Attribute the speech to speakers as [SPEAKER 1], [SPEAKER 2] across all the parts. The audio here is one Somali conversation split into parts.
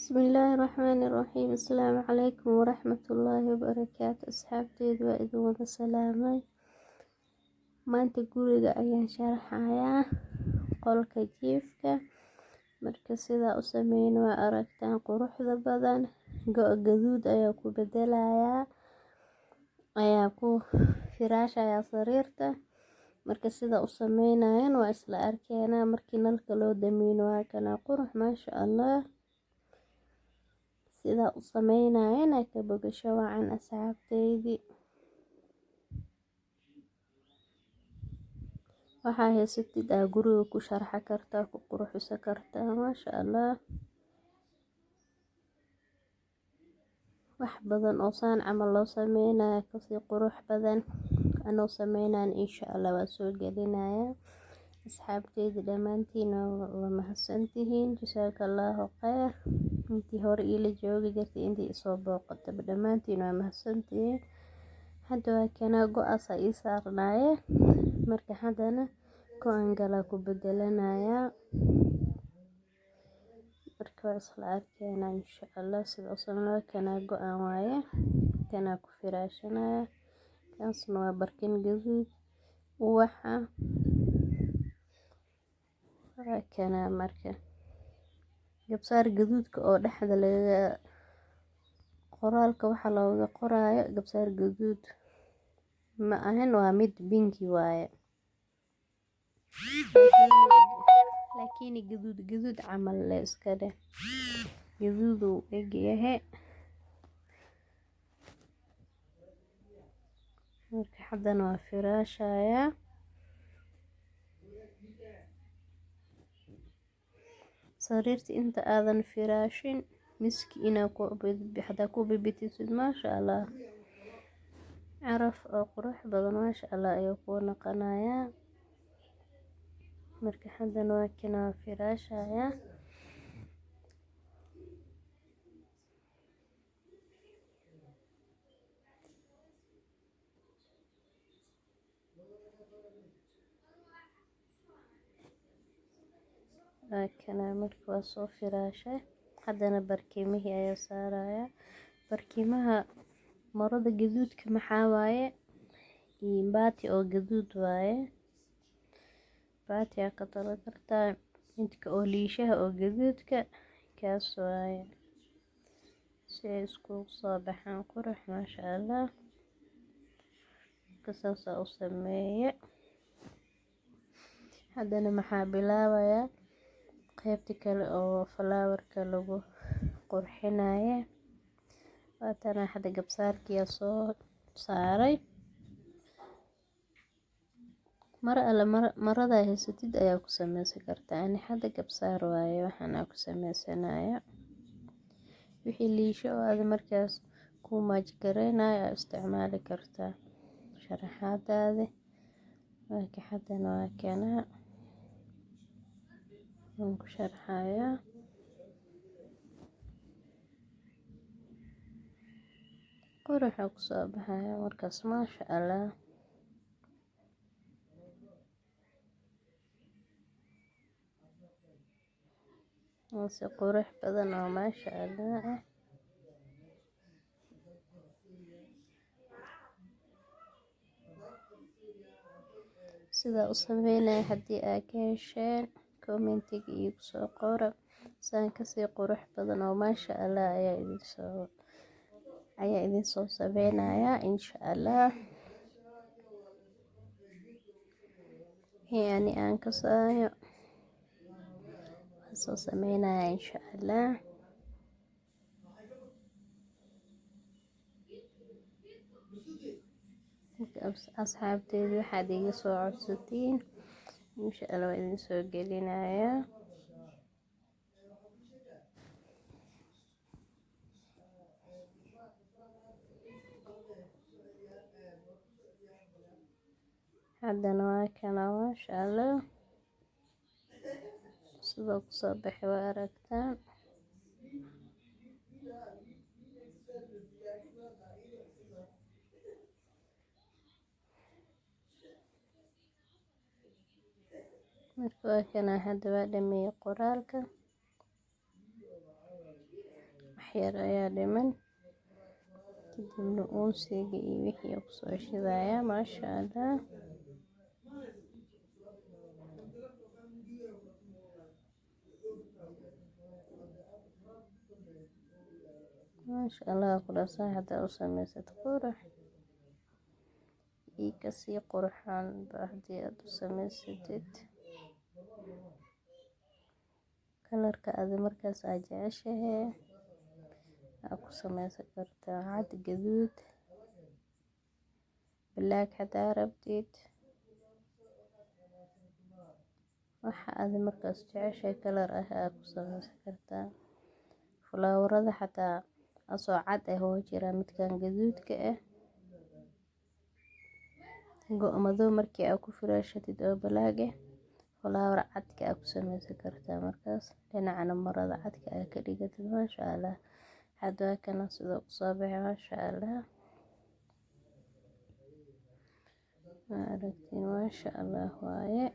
[SPEAKER 1] بسم الله الرحمن الرحيم. السلام عليكم ورحمة الله وبركاته. أصحابتي وإذن وذا سلامي maanta guriga ayaan sharaxayaa qolka jiifka. Marka sidaa u sameyn waa aragtaan quruxda badan. Go' gaduud ayaa ku bedelayaa, ayaa ku firaashaya sariirta. Marka sidaa u sameynayaan waa isla arkeena. Markii nalka loo damiino waa kana qurux maasha Allah. Sidaa u sameynayaan ay ka bogasho wacan asxaabteydii. waxaa haysatid guriga ku sharxa kartaa, ku quruxisa kartaa maasha Allah. wax badan oo saan camal loo sameynaya kasii qurux badan anoo sameynaan insha Allah waa soo gelinayaa. asxaabteydii dhammaantiin waa mahadsantihiin. Jazakallahu khayr. intii hore ila joogi jirtay intii soo booqatay dhammaantiin waa mahadsantihiin. hadda waa kana go'aas ii saarnaaye. marka haddana go-aan gala ku bedelanayaa. marka waa isla arkeena insha Allah. sida u sameynaa kana go-aan waaye kana ku firaashanaya. kaasna waa barkin gaduud uwaxa kana marka gabsaar gaduudka oo dhexda laga qoraalka waxa looga qoraayo gabsaar gaduud ma ahan, waa mid binki waaye laakiin gaduud camal la iska dheh gaduudu eegyahay. marka haddana waa firaashaya. sariirta inta aadan firaashin miski inaa ku bibitisid maasha Allah. caraf oo qurux badan maasha Allah ayuu ku naqanayaa. marka haddana waa kana firaashaya. kana marka waa soo firaashay. haddana barkimihii ayaa saaraya. barkimaha marada gaduudka maxaa waaye baati oo gaduud waaye. baati aa ka tala kartaa midka oo liishaha oo gaduudka kaas waaye. si ay isku soo baxaan qurux maasha Allah. kasaasa u sameeye. haddana maxaa bilaabaya qaybta kale oo falaawarka lagu qurxinaaye. waatana hadda gabsaarkiya soo saaray. marada haysatid ayaa ku sameysan kartaa. ani hadda gabsaar waaye waxaan ku sameysanaya. wixii liisho oo aad markaas ku maajgareynaya isticmaali kartaa sharaxaadaada. marka haddana waa kana ku sharxaya. quruxa ku soo baxaya markaas maasha Allah. si qurux badan oo maasha Allah ah. sidaa u sameynaya haddii aad ka hesheen commentiga iigu soo qora. saan kasii qurux badan oo maasha Allah ayaa idin soo sameynaya insha Allah. yani aan kasaayo soo sameynaya insha Allah. asxaabteedii waxaad iga soo codsatiin insha Allah waa idin soo gelinayaa. haddana waa kana maasha Allah. sidoo ku soo baxay waa aragtaan. marka waa kana hadda waa dhameeyay qoraalka. waxyar ayaa dhiman kadibna uunsiga iyo wixii kusoo shidaya maasha allah. maasha allah kudhasaa haddaa u samaysad qurux iyo kasii qurxan ba haddii aad u samaysatid kalarka adi markaas aad jeceshahay aad ku samaysan kartaa cad gaduud black hadaa rabtid waxa adi markaas jeceshahay kalar ah aad ku samaysan kartaa. Falaawarada xataa asoo cad ah oo jira midkan gaduudka ah madow markii aad ku firaashatid oo black ah falaawar cadka aad ku samaysan kartaa markaas dhinacana marada cadka aad ka dhigatid maasha allah. Hadda kana sidoo ku soo baxay maasha allah aragtiin maasha allah waaye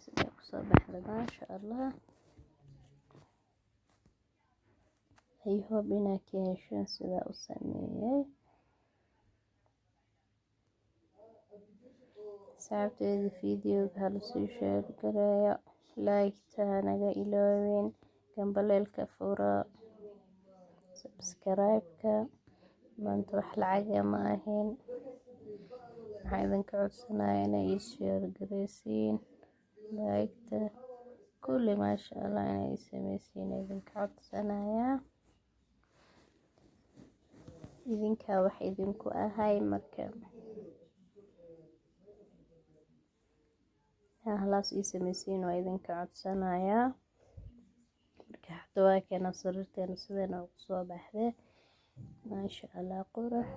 [SPEAKER 1] sidoo ku soo baxday maasha allah. I hope inaad ka heshaan sida u sameeyay asxaabteeda videoga hala sii share gareeyo like-ta naga iloowin gambaleelka furo subscribe-ka maanta wax lacag ma ahayn waxaan idinka codsanayaa inay ii share gareysiin like-ta kulli maasha allah inay ii samaysiin idinka codsanayaa idinka wax idinku ahay marka halaas ii samaysiin waa idinka codsanayaa marka hadda waa keena sariirteena sidana ugu soo baxday maasha allah qurux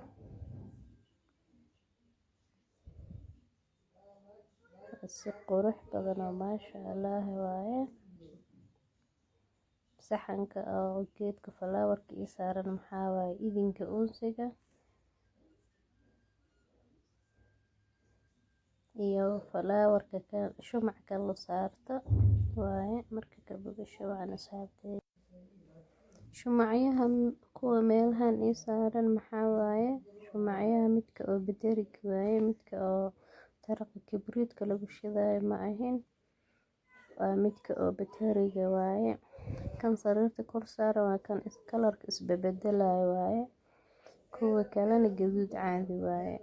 [SPEAKER 1] si qurux badan oo maasha allah waaye. saxanka oo geedka falaawarka ii saaran maxaa waaye idinka uunsiga iyo falaawarka kan shumac kan la saarto waaye marka ka bogasho waan asxaabteeda shumacyaha kuwa meelahan ii saaran maxaa waaye shumacyaha midka oo badarig waaye midka oo taraqa kibriitka lagu shidayo ma ahin waa midka oo batariga waaye kan sariirta kor saaran waa kan kalarka isbedbedelayo waaye kuwa kalena gaduud caadi waaye.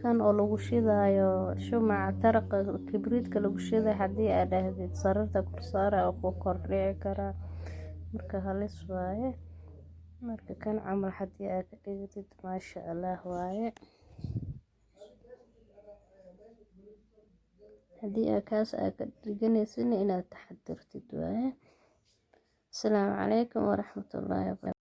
[SPEAKER 1] kan oo lagu shidayo shumaca taraqa kibriitka lagu shiday haddii aad dhahdid sariirta kor saara oo ku kor dhici karaa marka halis waaye marka kan camal haddii aad ka dhigtid maasha allah waaye haddii aad kaas aad ka dhiganaysid inaad taxadartid waaye. Assalaamu calaykum waraxmatullaahi wabarakaatuh.